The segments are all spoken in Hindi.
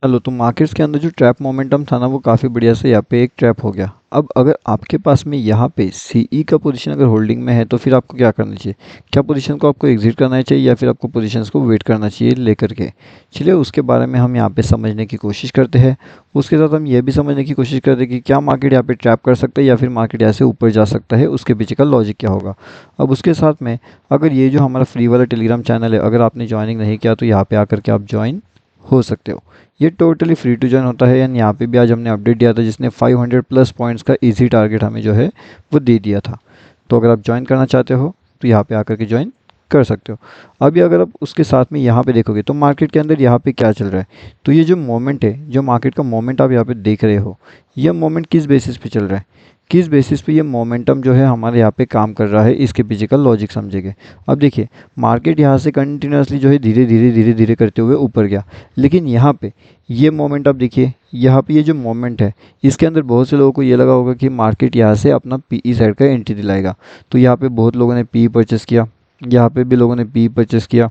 चलो, तो मार्केट्स के अंदर जो ट्रैप मोमेंटम था ना, वो काफ़ी बढ़िया से यहाँ पे एक ट्रैप हो गया। अब अगर आपके पास में यहाँ पे सीई का पोजीशन अगर होल्डिंग में है तो फिर आपको क्या करना चाहिए? क्या पोजीशन को आपको एग्जिट करना चाहिए या फिर आपको पोजीशंस को वेट करना चाहिए लेकर के? चलिए, उसके बारे में हम यहाँ पे समझने की कोशिश करते हैं। उसके साथ हम ये भी समझने की कोशिश करते हैं कि क्या मार्केट यहाँ पे ट्रैप कर सकता है या फिर मार्केट यहाँ से ऊपर जा सकता है, उसके पीछे का लॉजिक क्या होगा। अब उसके साथ में, अगर ये जो हमारा फ्री वाला टेलीग्राम चैनल है, अगर आपने ज्वाइनिंग नहीं किया तो यहाँ पे आकर के आप ज्वाइन हो सकते हो। ये टोटली फ्री टू जॉइन होता है। एंड यहाँ पे भी आज हमने अपडेट दिया था जिसने 500 प्लस पॉइंट्स का इजी टारगेट हमें जो है वो दे दिया था। तो अगर आप ज्वाइन करना चाहते हो तो यहाँ पे आकर के ज्वाइन कर सकते हो। अभी अगर आप उसके साथ में यहाँ पे देखोगे तो मार्केट के अंदर यहाँ पे क्या चल रहा है, तो ये जो मोमेंट है, जो मार्केट का मोमेंट आप यहाँ पे देख रहे हो, ये मोमेंट किस बेसिस पे चल रहा है, किस बेसिस पे ये मोमेंटम जो है हमारे यहाँ पे काम कर रहा है, इसके पीछे का लॉजिक समझेंगे। अब देखिए, मार्केट यहाँ से कंटिन्यूसली जो है धीरे धीरे धीरे धीरे करते हुए ऊपर गया, लेकिन यहाँ पे ये मोमेंट आप देखिए, यहाँ पे ये जो मोमेंट है, इसके अंदर बहुत से लोगों को ये लगा होगा कि मार्केट यहाँ से अपना पीई साइड का एंट्री दिलाएगा। तो यहाँ पे बहुत लोगों ने पी परचेस किया, यहाँ पे भी लोगों ने पी परचेस किया,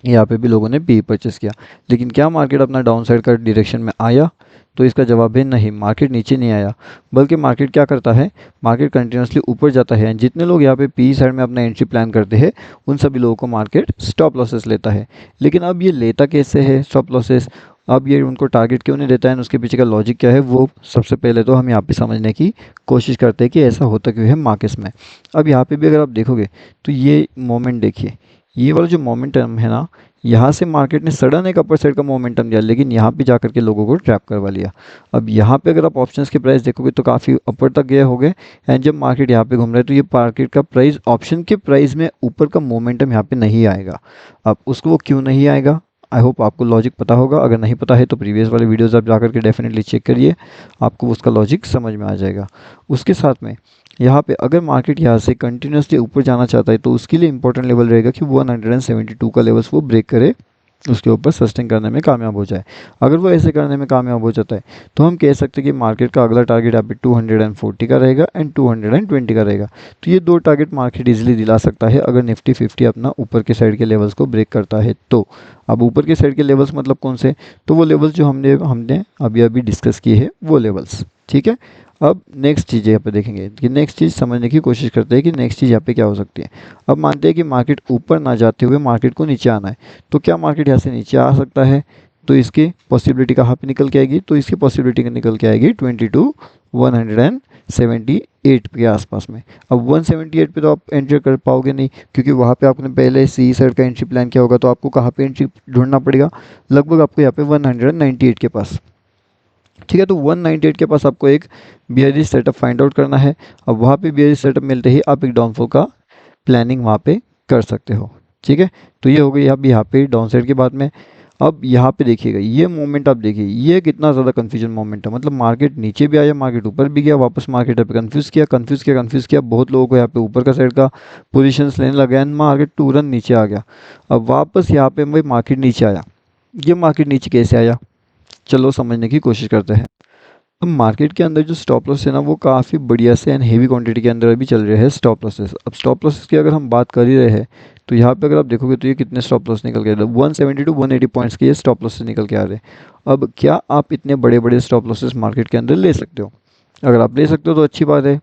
यहाँ पे भी लोगों ने पी परचेस किया। लेकिन क्या मार्केट अपना डाउन साइड का डायरेक्शन में आया? तो इसका जवाब है नहीं, मार्केट नीचे नहीं आया। बल्कि मार्केट क्या करता है, मार्केट कंटिन्यूसली ऊपर जाता है। जितने लोग यहाँ पे पी साइड में अपना एंट्री प्लान करते हैं, उन सभी लोगों को मार्केट स्टॉप लॉसेस लेता है। लेकिन अब ये लेता कैसे है स्टॉप लॉसेस, अब ये उनको टारगेट क्यों नहीं देता है, उसके पीछे का लॉजिक क्या है, वो सबसे पहले तो हम यहाँ पे समझने की कोशिश करते हैं कि ऐसा होता क्यों है मार्केट्स में। अब यहाँ पे भी अगर आप देखोगे तो ये मोमेंट देखिए, ये वाला जो मोमेंटम है ना, यहाँ से मार्केट ने सडन एक अपर साइड का मोमेंटम दिया, लेकिन यहाँ पे जाकर के लोगों को ट्रैप करवा लिया। अब यहाँ पे अगर आप ऑप्शंस के प्राइस देखोगे तो काफ़ी ऊपर तक गए होंगे। एंड जब मार्केट यहाँ पे घूम रहा है तो ये मार्केट का प्राइस ऑप्शन के प्राइस में ऊपर का मोमेंटम यहाँ पे नहीं आएगा। अब उसको वो क्यों नहीं आएगा, आई होप आपको लॉजिक पता होगा। अगर नहीं पता है तो प्रीवियस वाले वीडियोज़ आप जाकर के डेफिनेटली चेक करिए, आपको उसका लॉजिक समझ में आ जाएगा। उसके साथ में यहाँ पे अगर मार्केट यहाँ से कंटिन्यूसली ऊपर जाना चाहता है तो उसके लिए इंपॉर्टेंट लेवल रहेगा कि 172 का लेवल्स वो ब्रेक करे, उसके ऊपर सस्टेन करने में कामयाब हो जाए। अगर वो ऐसे करने में कामयाब हो जाता है तो हम कह सकते हैं कि मार्केट का अगला टारगेट यहाँ पे 240 का रहेगा एंड 220 का रहेगा। तो ये दो टारगेट मार्केट इजीली दिला सकता है अगर निफ्टी 50 अपना ऊपर के साइड के लेवल्स को ब्रेक करता है तो। अब ऊपर के साइड के लेवल्स मतलब कौन से, तो वो लेवल्स जो हमने हमने अभी अभी डिस्कस किए हैं वो लेवल्स, ठीक है। अब नेक्स्ट चीज़ यहाँ पे देखेंगे कि नेक्स्ट चीज़ समझने की कोशिश करते हैं कि नेक्स्ट चीज़ यहाँ पे क्या हो सकती है। अब मानते हैं कि मार्केट ऊपर ना जाते हुए मार्केट को नीचे आना है, तो क्या मार्केट यहाँ से नीचे आ सकता है? तो इसकी पॉसिबिलिटी कहाँ पे निकल के आएगी, तो इसकी पॉसिबिलिटी निकल के आएगी 178 के आसपास में। अब 178 पे तो आप एंट्री कर पाओगे नहीं, क्योंकि वहाँ पे आपने पहले सी साइड का एंट्री प्लान किया होगा, तो आपको कहाँ पे एंट्री ढूंढना पड़ेगा, लगभग आपको यहाँ पे 198 के पास, ठीक है। तो 198 के पास आपको एक बियरिश सेटअप फाइंड आउट करना है। अब वहाँ पे बियरिश सेटअप मिलते ही आप एक डाउनफॉल का प्लानिंग वहाँ पे कर सकते हो, ठीक है। तो ये हो गई अब यहाँ पे डाउन साइड की बात में। अब यहाँ पे देखिएगा ये मोमेंट, आप देखिए ये कितना ज़्यादा कन्फ्यूजन मोमेंट है, मतलब मार्केट नीचे भी आया, मार्केट ऊपर भी गया, वापस मार्केट यहाँ पे कन्फ्यूज़ किया, बहुत लोगों को यहाँ पे ऊपर का साइड का पोजीशंस लेने लगे एंड मार्केट तुरंत नीचे आ गया। अब वापस यहाँ पे भाई मार्केट नीचे आया, ये मार्केट नीचे कैसे आया, चलो समझने की कोशिश करते हैं। अब मार्केट के अंदर जो स्टॉप लॉस है ना, वो काफ़ी बढ़िया से एंड हेवी क्वांटिटी के अंदर अभी चल रहे हैं स्टॉप लॉसेस। अब स्टॉप लॉसेस की अगर हम बात कर ही रहे हैं तो यहाँ पे अगर आप देखोगे तो ये कितने स्टॉप लॉस निकल के आ रहे हैं, 170 टू 180 पॉइंट्स के ये स्टॉप लॉसेस निकल के आ रहे हैं। अब क्या आप इतने बड़े बड़े स्टॉप लॉसेस मार्केट के अंदर ले सकते हो? अगर आप ले सकते हो तो अच्छी बात है,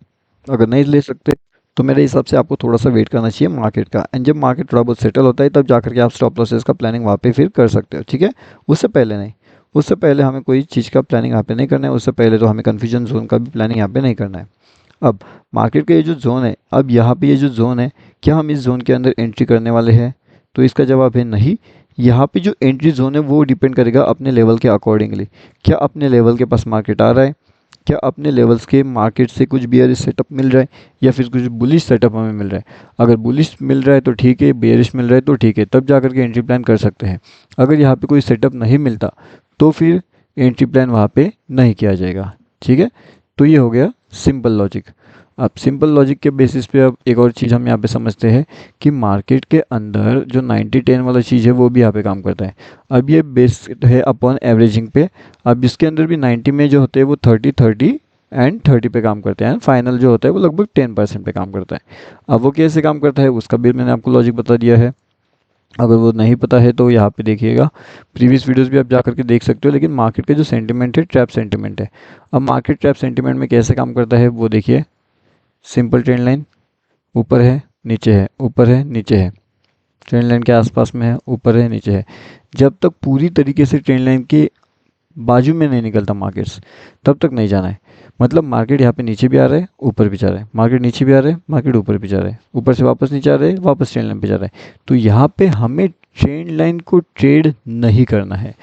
अगर नहीं ले सकते तो मेरे हिसाब से आपको थोड़ा सा वेट करना चाहिए मार्केट का। एंड जब मार्केट थोड़ा बहुत सेटल होता है तब जाकर के आप स्टॉप लॉसेस का प्लानिंग वहाँ पे फिर कर सकते हो, ठीक है। उससे पहले नहीं, उससे पहले हमें कोई चीज़ का प्लानिंग यहाँ पे नहीं करना है, उससे पहले तो हमें कन्फ्यूजन जोन का भी प्लानिंग यहाँ पे नहीं करना है। अब मार्केट का ये जो जोन है, अब यहाँ पे ये जो जोन है, क्या हम इस जोन के अंदर एंट्री करने वाले हैं? तो इसका जवाब है नहीं। यहाँ पे जो एंट्री जोन है वो डिपेंड करेगा अपने लेवल के अकॉर्डिंगली। क्या अपने लेवल के पास मार्केट आ रहा है, क्या अपने लेवल्स के मार्केट से कुछ बियरिश सेटअप मिल रहा है या फिर कुछ बुलिश सेटअप हमें मिल रहा है। अगर बुलिश मिल रहा है तो ठीक है, बियरिश मिल रहा है तो ठीक है, तब जाकर के एंट्री प्लान कर सकते हैं। अगर यहाँ पे कोई सेटअप नहीं मिलता तो फिर एंट्री प्लान वहाँ पे नहीं किया जाएगा, ठीक है। तो ये हो गया सिंपल लॉजिक। अब सिंपल लॉजिक के बेसिस पे अब एक और चीज़ हम यहाँ पे समझते हैं कि मार्केट के अंदर जो 90-10 वाला चीज़ है वो भी यहाँ पे काम करता है। अब ये बेस्ड है अपॉन एवरेजिंग पे। अब इसके अंदर भी 90 में जो होते हैं वो 30-30 एंड 30 पे काम करते हैं, फाइनल जो होता है वो लगभग 10% पे काम करता है। अब वो कैसे काम करता है उसका भी मैंने आपको लॉजिक बता दिया है। अगर वो नहीं पता है तो यहाँ पे देखिएगा, प्रीवियस वीडियोस भी आप जा करके देख सकते हो। लेकिन मार्केट का जो सेंटिमेंट है ट्रैप सेंटिमेंट है। अब मार्केट ट्रैप सेंटिमेंट में कैसे काम करता है वो देखिए। सिंपल ट्रेंड लाइन ऊपर है नीचे है, ऊपर है नीचे है, ट्रेंड लाइन के आसपास में है, ऊपर है नीचे है। जब तक पूरी तरीके से ट्रेंड लाइन के बाजू में नहीं निकलता मार्केट्स, तब तक नहीं जाना है। मतलब मार्केट यहाँ पे नीचे भी आ रहा है, ऊपर भी जा रहा है, मार्केट नीचे भी आ रहा है, मार्केट ऊपर भी जा रहा है, ऊपर से वापस नीचे आ रहा है, वापस ट्रेंड लाइन पे जा रहा है। तो यहाँ पे हमें ट्रेंड लाइन को ट्रेड नहीं करना है।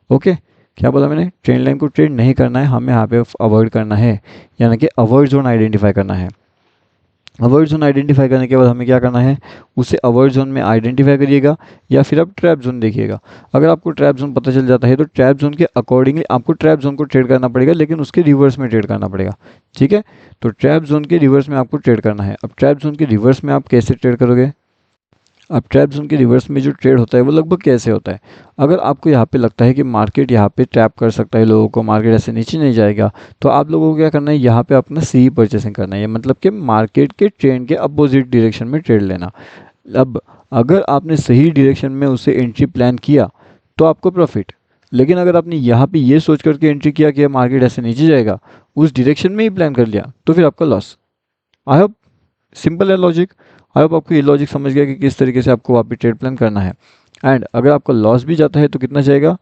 ओके, क्या बोला मैंने? ट्रेंड लाइन को ट्रेड नहीं करना है, हमें यहाँ पे अवॉइड करना है, यानी कि अवॉइड जोन आइडेंटिफाई करना है। अवॉइड जोन आइडेंटिफाई करने के बाद हमें क्या करना है, उसे अवॉइड जोन में आइडेंटिफाई करिएगा या फिर आप ट्रैप जोन देखिएगा। अगर आपको ट्रैप जोन पता चल जाता है तो ट्रैप जोन के अकॉर्डिंगली आपको ट्रैप जोन को ट्रेड करना पड़ेगा, लेकिन उसके रिवर्स में ट्रेड करना पड़ेगा। ठीक है, तो ट्रैप जोन के रिवर्स में आपको ट्रेड करना है। अब ट्रैप जोन के रिवर्स में आप कैसे ट्रेड करोगे? अब ट्रैप जोन के रिवर्स में जो ट्रेड होता है वो लगभग कैसे होता है? अगर आपको यहाँ पे लगता है कि मार्केट यहाँ पे ट्रैप कर सकता है लोगों को, मार्केट ऐसे नीचे नहीं जाएगा, तो आप लोगों को क्या करना है, यहाँ पे अपना सी परचेसिंग करना है, मतलब कि मार्केट के ट्रेंड के अपोजिट डायरेक्शन में ट्रेड लेना। अब अगर आपने सही डायरेक्शन में उसे एंट्री प्लान किया तो आपको प्रॉफिट। लेकिन अगर आपने यहाँ पे ये सोच करके एंट्री किया कि मार्केट ऐसे नीचे जाएगा, उस डायरेक्शन में ही प्लान कर लिया, तो फिर आपका लॉस। आई होप सिंपल है लॉजिक। आई होप आपको ये लॉजिक समझ गया कि किस तरीके से आपको वहाँ पे ट्रेड प्लान करना है। एंड अगर आपका लॉस भी जाता है तो कितना जाएगा?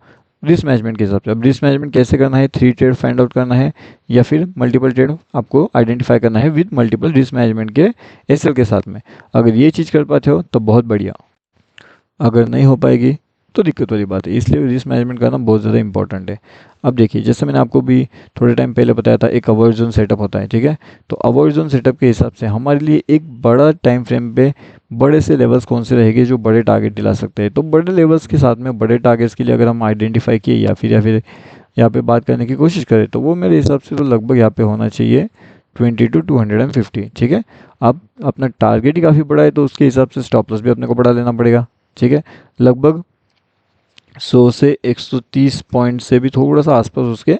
रिस्क मैनेजमेंट के हिसाब से। अब रिस्क मैनेजमेंट कैसे करना है? 3 ट्रेड फाइंड आउट करना है या फिर मल्टीपल ट्रेड आपको आइडेंटिफाई करना है विद मल्टीपल रिस्क मैनेजमेंट के एसएल के साथ में। अगर ये चीज़ कर पाते हो तो बहुत बढ़िया, अगर नहीं हो पाएगी तो दिक्कत वाली बात है। इसलिए रिस्क मैनेजमेंट करना बहुत ज़्यादा इंपॉर्टेंट है। अब देखिए, जैसे मैंने आपको भी थोड़े टाइम पहले बताया था, एक अवॉइड जोन सेटअप होता है। ठीक है, तो अवॉइड जोन सेटअप के हिसाब से हमारे लिए एक बड़ा टाइम फ्रेम पे बड़े से लेवल्स कौन से रहेंगे जो बड़े टारगेट दिला सकते हैं। तो बड़े लेवल्स के साथ में बड़े टारगेट्स के लिए अगर हम आइडेंटिफाई किए या फिर यहाँ पे बात करने की कोशिश करें, तो वो मेरे हिसाब से तो लगभग यहाँ पे होना चाहिए 20 to 250। ठीक है, अब अपना टारगेट ही काफ़ी बड़ा है तो उसके हिसाब से स्टॉप लॉस भी अपने को बड़ा लेना पड़ेगा। ठीक है, लगभग 100 से 130 पॉइंट से भी थोड़ा सा आसपास उसके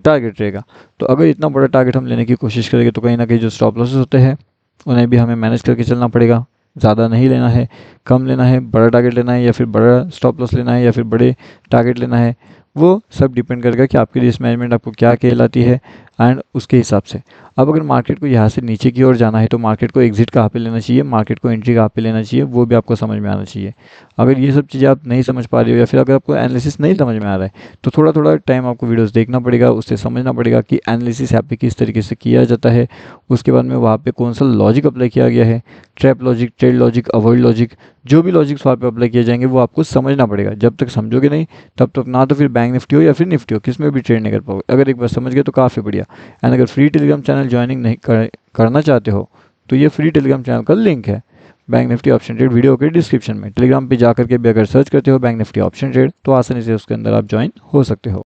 टारगेट रहेगा। तो अगर इतना बड़ा टारगेट हम लेने की कोशिश करेंगे तो कहीं ना कहीं जो स्टॉप लॉसेस होते हैं उन्हें भी हमें मैनेज करके चलना पड़ेगा। ज़्यादा नहीं लेना है, कम लेना है, बड़ा टारगेट लेना है या फिर बड़ा स्टॉप लॉस लेना है या फिर बड़े टारगेट लेना है, वो सब डिपेंड करेगा कि आपकी रिस्क मैनेजमेंट आपको क्या कहलाती है एंड उसके हिसाब से। अब अगर मार्केट को यहाँ से नीचे की ओर जाना है तो मार्केट को एग्जिट कहाँ पे लेना चाहिए, मार्केट को एंट्री कहाँ पे लेना चाहिए, वो भी आपको समझ में आना चाहिए। अगर ये सब चीज़ें आप नहीं समझ पा रहे हो या फिर अगर आपको एनालिसिस नहीं समझ में आ रहा है, तो थोड़ा थोड़ा टाइम आपको वीडियोस देखना पड़ेगा, उससे समझना पड़ेगा कि एनालिसिस यहाँ पे किस तरीके से किया जाता है। उसके बाद में वहाँ पे कौन सा लॉजिक अप्लाई किया गया है, trap logic, trade logic, avoid logic, जो भी लॉजिक्स वहाँ पे अप्लाई किए जाएंगे वो आपको समझना पड़ेगा। जब तक समझोगे नहीं तब तक ना तो फिर बैंक निफ्टी हो या फिर निफ्टी हो, किस में भी ट्रेड नहीं कर पाओगे। अगर एक बार समझ गए तो काफ़ी बढ़िया। एंड अगर फ्री टेलीग्राम चैनल ज्वाइनिंग नहीं करना चाहते हो तो ये फ्री टेलीग्राम चैनल का लिंक है bank Nifty option trade video के डिस्क्रिप्शन में। टेलीग्राम पे जाकर के भी अगर सर्च करते हो बैंक निफ्टी ऑप्शन ट्रेड तो आसानी से उसके अंदर आप ज्वाइन हो सकते हो।